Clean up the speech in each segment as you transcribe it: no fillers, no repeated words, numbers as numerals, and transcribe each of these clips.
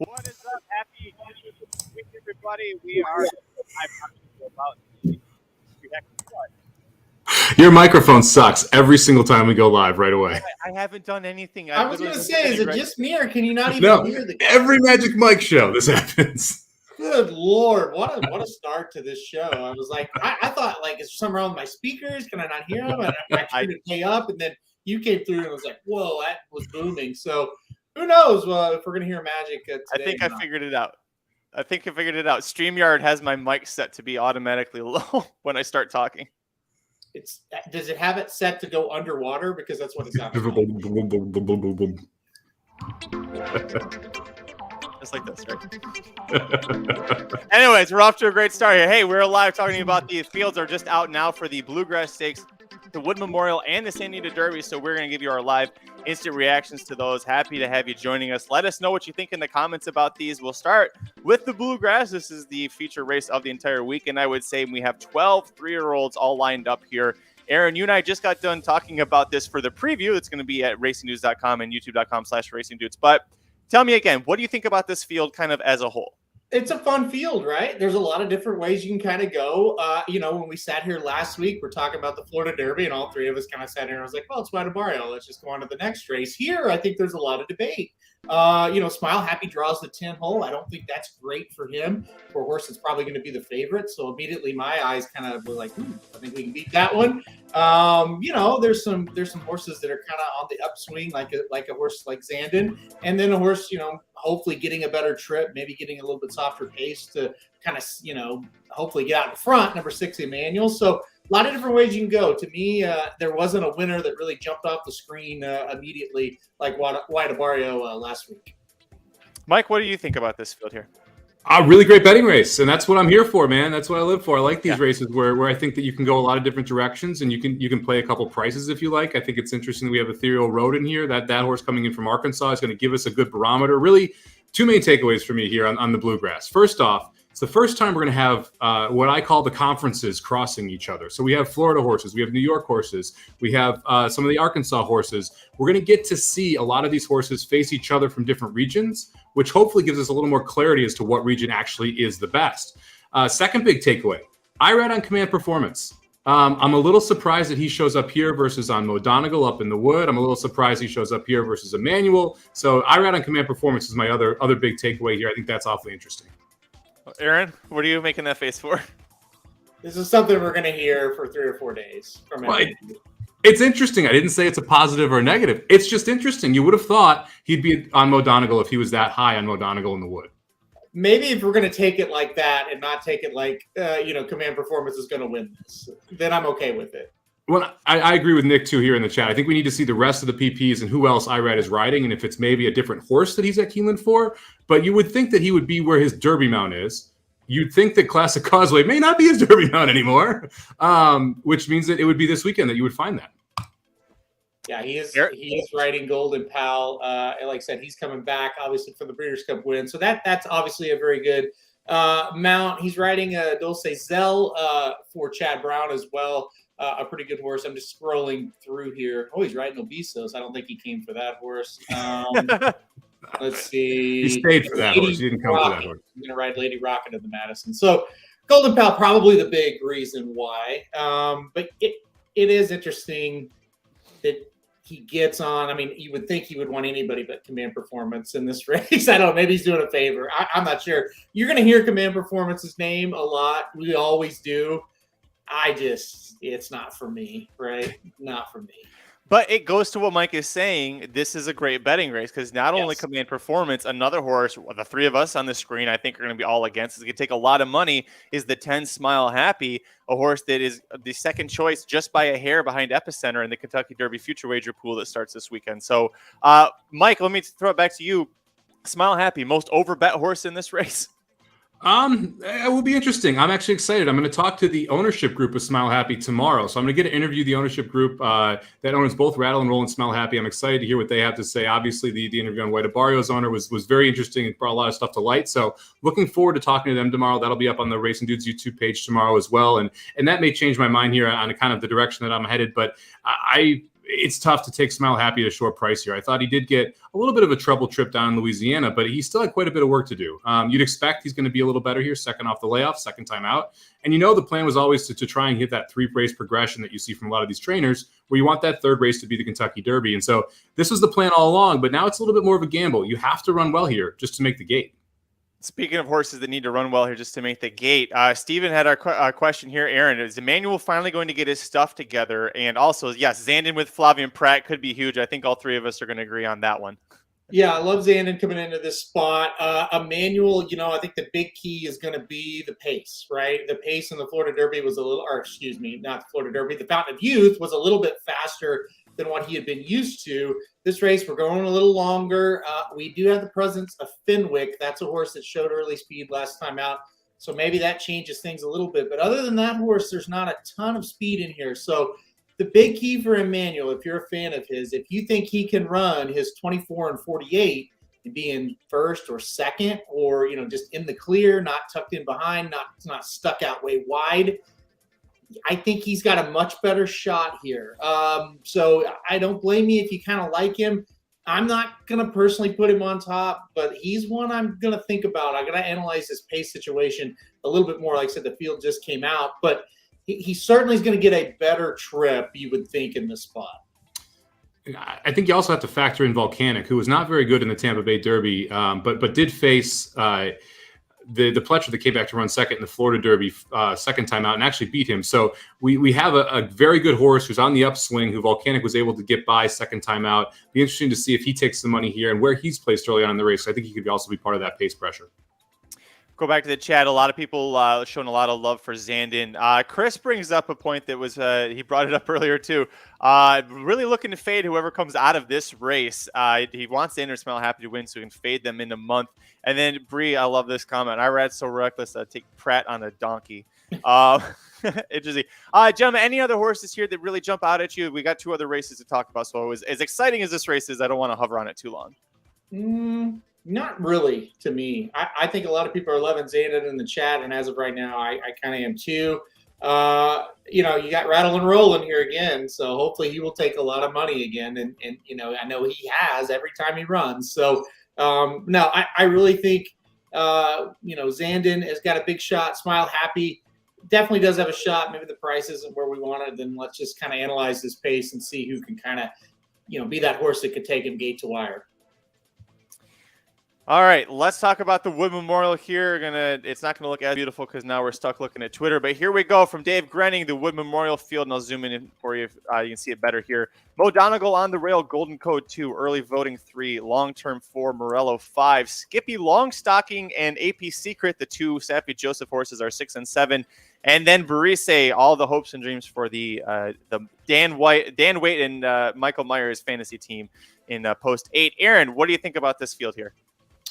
What is up? Happy week, everybody. We are about Your microphone sucks every single time we go live right away. I haven't done anything. I was going to say, is it just me or can you not even hear the guy? Every Magic Mike show this happens. Good Lord, what a start to this show. I was like, I thought, like, is there something wrong with my speakers? Can I not hear them? And I turned it way up, and then you came through and I was like, whoa, that was booming. So who knows if we're going to hear Magic today. I think I figured it out. StreamYard has my mic set to be automatically low when I start talking. Does it have it set to go underwater? Because that's what it sounds like. Just like this, right? Anyways, we're off to a great start here. Hey, we're live talking about the fields are just out now for the Bluegrass Stakes, the Wood Memorial, and the Anita Derby. So we're going to give you our live instant reactions to those. Happy to have you joining us. Let us know what you think in the comments about these. We'll start with the Bluegrass. This is the feature race of the entire week, and I would say we have 12 3-year-olds all lined up here. Aaron, you and I just got done talking about this for the preview. It's going to be at racingdudes.com and youtube.com/racingdudes. But tell me again, what do you think about this field kind of as a whole? It's a fun field, right? There's a lot of different ways you can kind of go. When we sat here last week, we're talking about the Florida Derby, and all three of us kind of sat here and I was like, well, it's Barrio. Let's just go on to the next race. Here, I think there's a lot of debate. Smile Happy draws the 10 hole. I don't think that's great for him. For a horse that's probably going to be the favorite. So immediately my eyes kind of were like, I think we can beat that one. There's some horses that are kind of on the upswing, like a horse like Zandon, and then a horse, hopefully getting a better trip, maybe getting a little bit softer pace to kind of, hopefully get out in front, number 6, Emmanuel. So a lot of different ways you can go. To me, there wasn't a winner that really jumped off the screen immediately like Barrio last week. Mike, what do you think about this field here? A really great betting race, and that's what I'm here for, man. That's what I live for. I like these races where I think that you can go a lot of different directions, and you can play a couple prices if you like. I think it's interesting that we have Ethereal Road in here. That horse coming in from Arkansas is going to give us a good barometer. Really, two main takeaways for me here on the Bluegrass. First off, it's the first time we're going to have what I call the conferences crossing each other. So we have Florida horses, we have New York horses, we have some of the Arkansas horses. We're going to get to see a lot of these horses face each other from different regions, which hopefully gives us a little more clarity as to what region actually is the best. Second big takeaway, Irad on Command Performance. I'm a little surprised that he shows up here versus on Mo Donegal up in the Wood. I'm a little surprised he shows up here versus Emmanuel. So Irad on Command Performance is my other big takeaway here. I think that's awfully interesting. Aaron, what are you making that face for? This is something we're going to hear for 3 or 4 days from him. It's interesting. I didn't say it's a positive or a negative. It's just interesting. You would have thought he'd be on Mo Donegal if he was that high on Mo Donegal in the Wood. Maybe if we're going to take it like that and not take it like, Command Performance is going to win this, then I'm okay with it. Well, I agree with Nick, too, here in the chat. I think we need to see the rest of the PPs and who else Irad is riding, and if it's maybe a different horse that he's at Keeneland for. But you would think that he would be where his Derby mount is. You'd think that Classic Causeway may not be his Derby mount anymore, which means that it would be this weekend that you would find that. Yeah, he is riding Golden Pal. Like I said, he's coming back, obviously, for the Breeders' Cup win. So that's obviously a very good mount. He's riding Dulce Zell for Chad Brown as well. A pretty good horse. I'm just scrolling through here. Oh, he's riding Obisos. I don't think he came for that horse. Let's see. He stayed for that horse. He didn't come for that horse. He's going to ride Lady Rocket in the Madison. So Golden Pal, probably the big reason why. But it is interesting that he gets on. I mean, you would think he would want anybody but Command Performance in this race. I don't know. Maybe he's doing a favor. I'm not sure. You're going to hear Command Performance's name a lot. We always do. it's not for me, right? Not for me. But it goes to what Mike is saying. This is a great betting race because not only Yes. Command Performance, another horse, the three of us on the screen, I think are going to be all against. It's going to take a lot of money. Is the 10 Smile Happy, a horse that is the second choice just by a hair behind Epicenter in the Kentucky Derby future wager pool that starts this weekend. So, Mike, let me throw it back to you. Smile Happy, most overbet horse in this race. It will be interesting. I'm actually excited. I'm going to talk to the ownership group of Smile Happy tomorrow. So I'm going to get to interview the ownership group that owns both Rattle and Roll and Smile Happy. I'm excited to hear what they have to say. Obviously, the interview on White Barrio's owner was very interesting and brought a lot of stuff to light. So looking forward to talking to them tomorrow. That'll be up on the Racing Dudes YouTube page tomorrow as well. And that may change my mind here on kind of the direction that I'm headed. But it's tough to take Smile Happy at a short price here. I thought he did get a little bit of a trouble trip down in Louisiana, but he still had quite a bit of work to do. You'd expect he's going to be a little better here, second off the layoff, second time out. And the plan was always to try and hit that three-race progression that you see from a lot of these trainers, where you want that third race to be the Kentucky Derby. And so this was the plan all along, but now it's a little bit more of a gamble. You have to run well here just to make the gate. Speaking of horses that need to run well here just to make the gate, Steven had our question here. Aaron, is Emmanuel finally going to get his stuff together? And also, yes, Zandon with Flavian Pratt could be huge. I think all three of us are going to agree on that one. Yeah, I love Zandon coming into this spot. Emmanuel, I think the big key is going to be the pace, right? The pace in the Florida Derby was not the Florida Derby. The Fountain of Youth was a little bit faster than what he had been used to. This race, we're going a little longer. We do have the presence of Fenwick. That's a horse that showed early speed last time out. So maybe that changes things a little bit. But other than that horse, there's not a ton of speed in here. So the big key for Emmanuel, if you're a fan of his, if you think he can run his 24 and 48 and be in first or second or, just in the clear, not tucked in behind, not stuck out way wide, I think he's got a much better shot here. So I don't blame you if you kind of like him. I'm not going to personally put him on top, but he's one I'm going to think about. I'm going to analyze his pace situation a little bit more. Like I said, the field just came out, but he certainly is going to get a better trip, you would think, in this spot. I think you also have to factor in Volcanic, who was not very good in the Tampa Bay Derby, but did face the Pletcher that came back to run second in the Florida Derby second time out and actually beat him. So we have a very good horse who's on the upswing, who Volcanic was able to get by second time out. Be interesting to see if he takes the money here and where he's placed early on in the race. I think he could also be part of that pace pressure. Go back to the chat. A lot of people showing a lot of love for Zandon. Chris brings up a point that was he brought it up earlier too. Really looking to fade whoever comes out of this race. He wants Zandon Smile Happy to win so he can fade them in a month. And then Bree, I love this comment. I read so reckless. Take Pratt on a donkey. Interesting. Gentlemen, any other horses here that really jump out at you? We got two other races to talk about. So as exciting as this race is, I don't want to hover on it too long. Not really to me. I think a lot of people are loving Zandon in the chat, and as of right now, I kind of am too. You got Rattle and Roll in here again, so hopefully he will take a lot of money again, and I know he has every time he runs. So no, I really think Zandon has got a big shot. Smile Happy definitely does have a shot. Maybe the price isn't where we wanted. Then let's just kind of analyze this pace and see who can kind of be that horse that could take him gate to wire. All right, let's talk about the Wood Memorial here. It's not going to look as beautiful because now we're stuck looking at Twitter. But here we go from Dave Grenning, the Wood Memorial Field. And I'll zoom in for you if you can see it better here. Mo Donegal on the rail, Golden Code 2, early voting 3, long-term 4, Morello 5. Skippy Longstocking and AP Secret, the two Safi Joseph horses, are 6 and 7. And then Barise, all the hopes and dreams for the Dan Waite and Michael Myers fantasy team in post 8. Aaron, what do you think about this field here?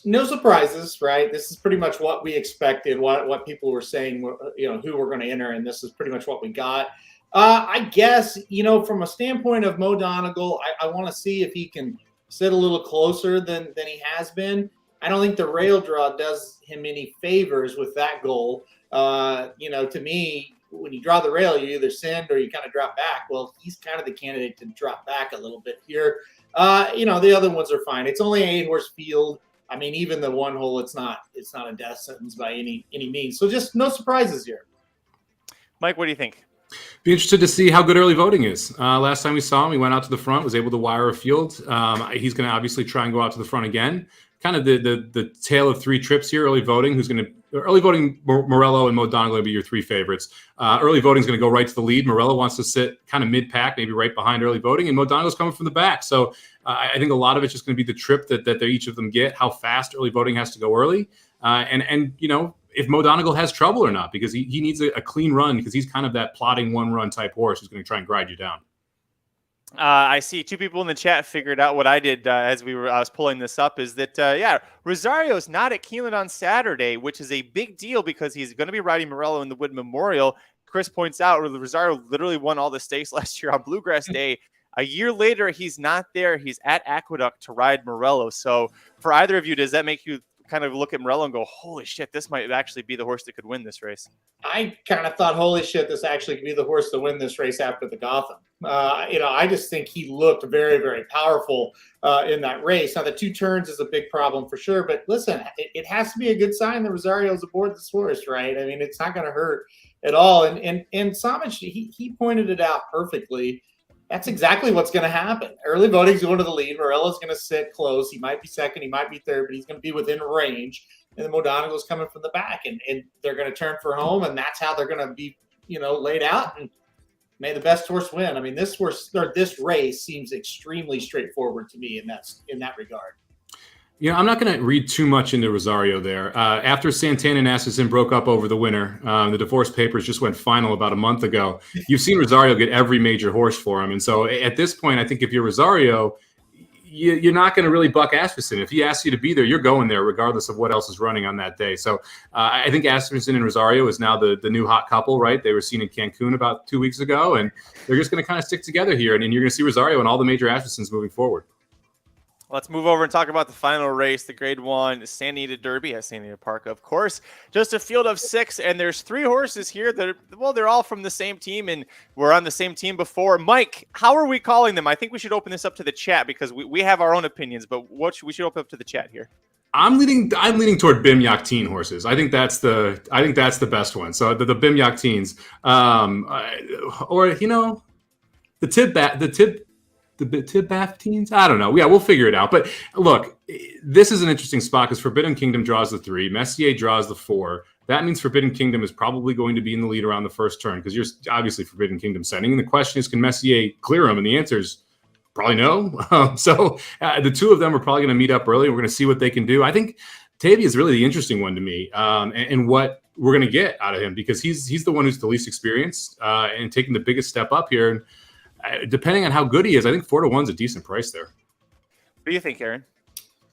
No surprises, right? This is pretty much what we expected, what people were saying, who we're going to enter, and this is pretty much what we got. I guess, from a standpoint of Mo Donegal, I want to see if he can sit a little closer than he has been. I don't think the rail draw does him any favors with that goal. To me, when you draw the rail, you either send or you kind of drop back. Well, he's kind of the candidate to drop back a little bit here. The other ones are fine. It's only an 8-horse field. I mean, even the one hole, it's not a death sentence by any means. So just no surprises here. Mike, what do you think? Be interested to see how good early voting is. Last time we saw him, he went out to the front, was able to wire a field. He's going to obviously try and go out to the front again. kind of the tale of three trips here. Early voting, Morello and Mo Donegal will be your three favorites. Early voting is going to go right to the lead. Morello wants to sit kind of mid-pack, maybe right behind early voting, and Mo Donegal's coming from the back. So I think a lot of it's just going to be the trip that they each of them get, how fast early voting has to go early, and if Mo Donegal has trouble or not, because he needs a clean run, because he's kind of that plotting one-run type horse who's going to try and grind you down. I see two people in the chat figured out what I did as I was pulling this up, is that, Rosario's not at Keeneland on Saturday, which is a big deal because he's going to be riding Morello in the Wood Memorial. Chris points out Rosario literally won all the stakes last year on Bluegrass Day. A year later, he's not there. He's at Aqueduct to ride Morello. So for either of you, does that make you kind of look at Morello and go, holy shit, this might actually be the horse that could win this race? I kind of thought, holy shit, this actually could be the horse to win this race after the Gotham. I just think he looked very, very powerful in that race. Now, the two turns is a big problem for sure, but listen, it has to be a good sign that Rosario's aboard this horse, right? I mean, it's not going to hurt at all. And Somich, he pointed it out perfectly. That's exactly what's going to happen. Early voting's going to the lead. Morello's going to sit close. He might be second. He might be third, but he's going to be within range. And then Mo Donegal's coming from the back, and they're going to turn for home, and that's how they're going to be, laid out. And may the best horse win. I mean, this race seems extremely straightforward to me in that regard. I'm not going to read too much into Rosario there. After Santana and Assassин broke up over the winter, the divorce papers just went final about a month ago. You've seen Rosario get every major horse for him. And so at this point, I think if you're Rosario, you're not going to really buck Asmussen. If he asks you to be there, you're going there regardless of what else is running on that day. So I think Asmussen and Rosario is now the new hot couple, right? They were seen in Cancun about 2 weeks ago, and they're just going to kind of stick together here. And you're going to see Rosario and all the major Asmussens moving forward. Let's move over and talk about the final race, the Grade 1 Santa Anita Derby at Santa Anita Park, of course. Just a field of 6, and there's 3 horses here that they're all from the same team, and we're on the same team before. Mike, how are we calling them? I think we should open this up to the chat because we have our own opinions, but we should open up to the chat here. I'm leaning toward Bim Yakteen horses. I think that's the best one. So the Bim Yakteens, the Tib Bath teens? I don't know. Yeah, we'll figure it out. But look, this is an interesting spot because Forbidden Kingdom draws the 3. Messier draws the 4. That means Forbidden Kingdom is probably going to be in the lead around the first turn because you're obviously Forbidden Kingdom setting. And the question is, can Messier clear him? And the answer is probably no. So the two of them are probably going to meet up early. We're going to see what they can do. I think Tavy is really the interesting one to me and what we're going to get out of him because he's the one who's the least experienced and taking the biggest step up here. And depending on how good he is, I think 4-1 is a decent price there. What do you think, Aaron?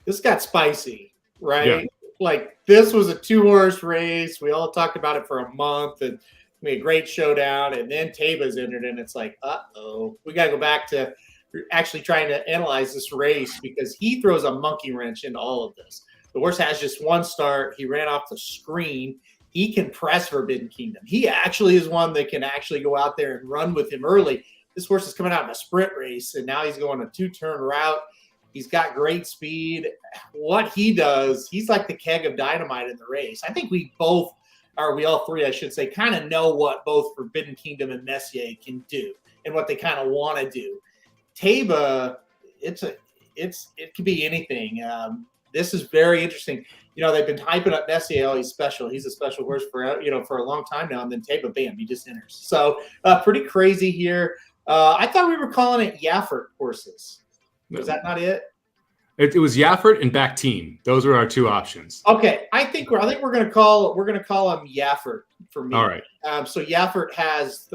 This got spicy, right? Yeah. Like, this was a 2-horse race. We all talked about it for a month, and made a great showdown. And then Taba's entered, and it's like, uh-oh. We got to go back to actually trying to analyze this race because he throws a monkey wrench into all of this. The horse has just one start. He ran off the screen. He can press Forbidden Kingdom. He actually is one that can actually go out there and run with him early. This horse is coming out in a sprint race, and now he's going a 2-turn route. He's got great speed. What he does, he's like the keg of dynamite in the race. I think we all three, I should say, kind of know what both Forbidden Kingdom and Messier can do and what they kind of want to do. Taba, it could be anything. This is very interesting. They've been hyping up Messier. Oh, he's special. He's a special horse for a long time now. And then Taba, bam, he just enters. So pretty crazy here. I thought we were calling it Yaffert horses. Was that not it? It was Yaffert and Bakhtin. Those were our two options. Okay, I think we're going to call him Yaffert for me. All right. So Yaffert has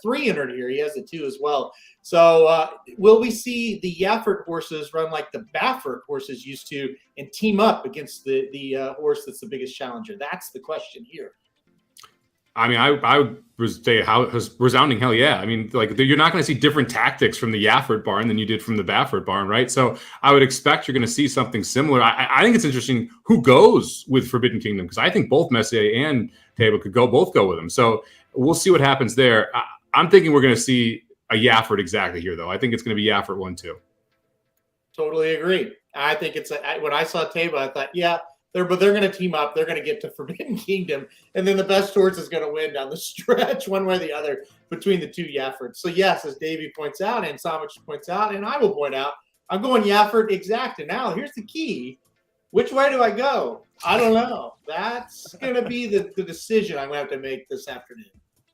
3 entered here. He has a 2 as well. So will we see the Yaffert horses run like the Baffert horses used to and team up against the horse that's the biggest challenger? That's the question here. I mean, I would say resounding hell yeah. I mean, like you're not going to see different tactics from the Yaffert barn than you did from the Baffert barn, right? So I would expect you're going to see something similar. I think it's interesting who goes with Forbidden Kingdom because I think both Messier and Taba could both go with him. So we'll see what happens there. I'm thinking we're going to see a Yaffert exactly here, though. I think it's going to be Yaffert 1-2. Totally agree. I think when I saw Taba, I thought, yeah. They're going to team up. They're going to get to Forbidden Kingdom, and then the best horse is going to win down the stretch, one way or the other, between the 2 Yafferts. So yes, as Davey points out and Somich points out, and I will point out, I'm going Yaffert exact. And now here's the key: Which way do I go? I don't know. That's going to be the decision I'm going to have to make this afternoon.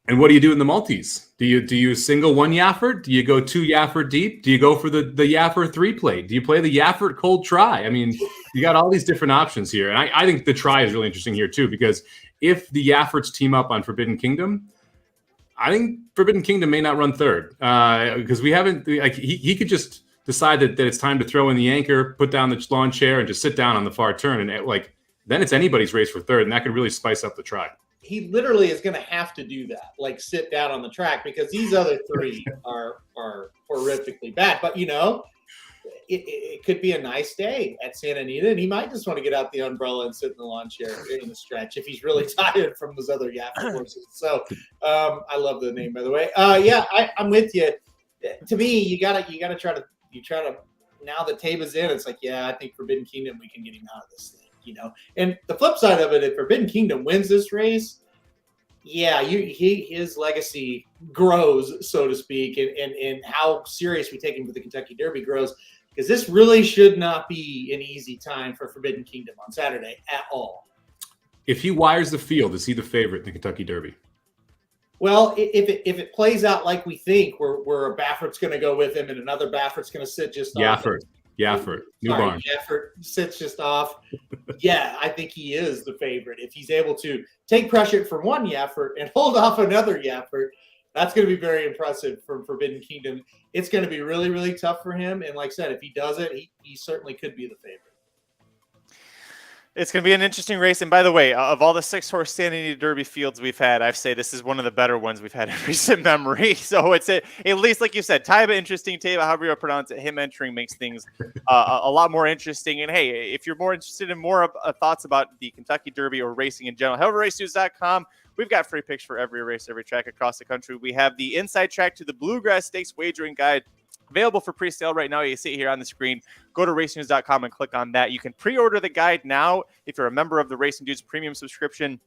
And what do you do in the multis? Do you single one Yaffert? Do you go 2 Yaffert deep? Do you go for the Yaffert 3 play? Do you play the Yaffert cold try? I mean, you got all these different options here. And I think the try is really interesting here too, because if the Yafferts team up on Forbidden Kingdom, I think Forbidden Kingdom may not run third because we haven't, like, he could just decide that it's time to throw in the anchor, put down the lawn chair, and just sit down on the far turn. And then it's anybody's race for third, and that could really spice up the try. He literally is going to have to do that, like sit down on the track, because these other 3 are horrifically bad. But, it could be a nice day at Santa Anita, and he might just want to get out the umbrella and sit in the lawn chair in the stretch if he's really tired from those other Yaffert horses. So I love the name, by the way. I'm with you. To me, you gotta try to now that Taba's in, it's like, yeah, I think Forbidden Kingdom, we can get him out of this thing. And the flip side of it, if Forbidden Kingdom wins this race, yeah, his legacy grows, so to speak, and how serious we take him for the Kentucky Derby grows, because this really should not be an easy time for Forbidden Kingdom on Saturday at all. If he wires the field, is he the favorite in the Kentucky Derby? Well, if it plays out like we think, where a Baffert's going to go with him and another Baffert's going to sit just off. Yaffert. New barn. Yaffert sits just off. Yeah, I think he is the favorite. If he's able to take pressure from one Yaffert and hold off another Yaffert, that's going to be very impressive from Forbidden Kingdom. It's going to be really, really tough for him. And like I said, if he does it, he certainly could be the favorite. It's going to be an interesting race. And by the way, of all the 6-horse Santa Anita Derby fields we've had, I'd say this is one of the better ones we've had in recent memory. So it's at least, like you said, Taiba interesting. Taiba, however you pronounce it, him entering makes things a lot more interesting. And hey, if you're more interested in more thoughts about the Kentucky Derby or racing in general, HellRaceNews.com. We've got free picks for every race, every track across the country. We have the inside track to the Bluegrass Stakes wagering guide available for pre-sale right now. You see it here on the screen. Go to racingnews.com and click on that. You can pre-order the guide now if you're a member of the Racing Dudes premium subscription.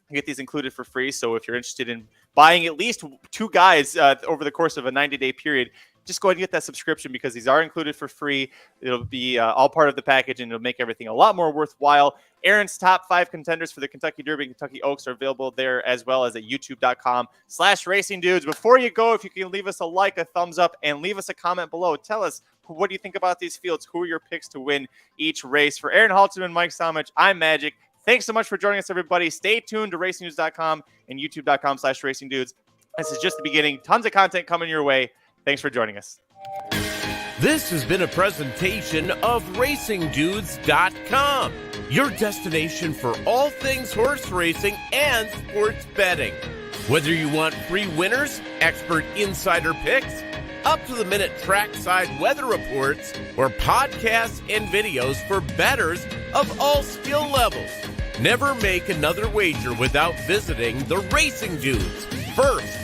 You get these included for free. So if you're interested in buying at least 2 guides over the course of a 90-day period, just go ahead and get that subscription, because these are included for free. It'll be all part of the package, and it'll make everything a lot more worthwhile. Aaron's top 5 contenders for the Kentucky Derby and Kentucky Oaks are available there, as well as at youtube.com/racingdudes. Before you go, if you can leave us a like, a thumbs up, and leave us a comment below. Tell us, what do you think about these fields? Who are your picks to win each race? For Aaron Halterman, Mike Somich, I'm Magic. Thanks so much for joining us, everybody. Stay tuned to racingnews.com and youtube.com/racingdudes. This is just the beginning. Tons of content coming your way. Thanks for joining us. This has been a presentation of RacingDudes.com, your destination for all things horse racing and sports betting. Whether you want free winners, expert insider picks, up-to-the-minute trackside weather reports, or podcasts and videos for bettors of all skill levels, never make another wager without visiting the Racing Dudes. First,